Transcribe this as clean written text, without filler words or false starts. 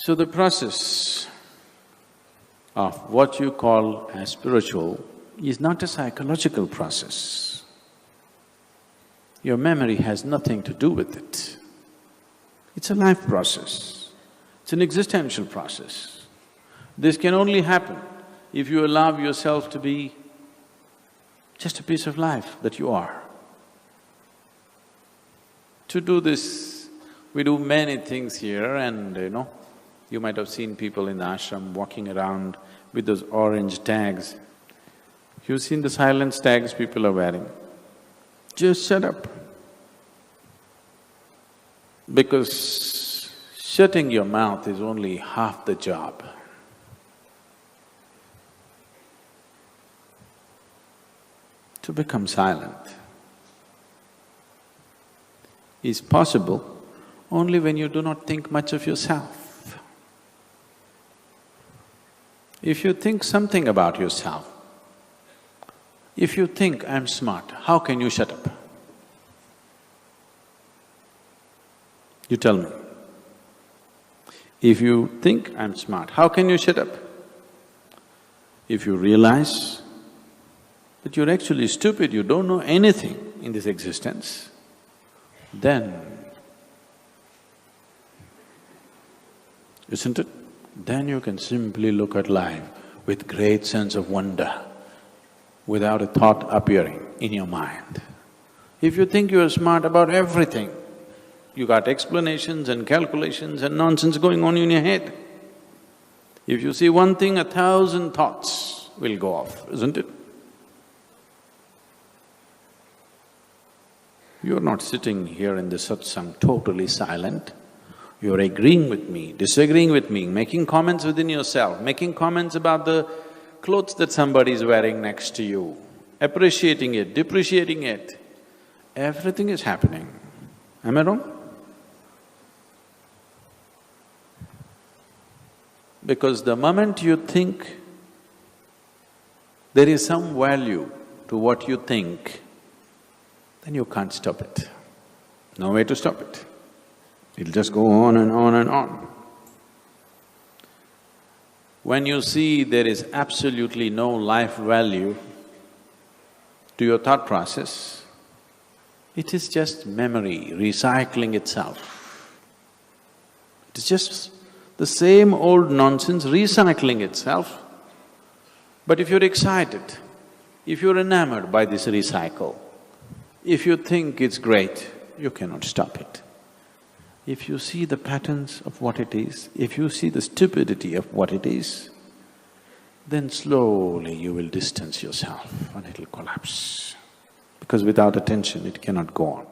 So the process of what you call as spiritual is not a psychological process. Your memory has nothing to do with it. It's a life process, it's an existential process. This can only happen if you allow yourself to be just a piece of life that you are. To do this, we do many things here and you might have seen people in the ashram walking around with those orange tags. You've seen the silence tags people are wearing. Just shut up. Because shutting your mouth is only half the job. To become silent is possible only when you do not think much of yourself. If you think something about yourself, if you think, I'm smart, how can you shut up? You tell me. If you think, I'm smart, how can you shut up? If you realize that you're actually stupid, you don't know anything in this existence, then, isn't it? Then you can simply look at life with great sense of wonder, without a thought appearing in your mind. If you think you are smart about everything, you got explanations and calculations and nonsense going on in your head. If you see one thing, 1,000 thoughts will go off, isn't it? You're not sitting here in the satsang totally silent. You're agreeing with me, disagreeing with me, making comments within yourself, making comments about the clothes that somebody is wearing next to you, appreciating it, depreciating it. Everything is happening. Am I wrong? Because the moment you think there is some value to what you think, then you can't stop it. No way to stop it. It'll just go on and on and on. When you see there is absolutely no life value to your thought process, it is just memory recycling itself. It is just the same old nonsense recycling itself. But if you're excited, if you're enamored by this recycle, if you think it's great, you cannot stop it. If you see the patterns of what it is, if you see the stupidity of what it is, then slowly you will distance yourself and it'll collapse. Because without attention, it cannot go on.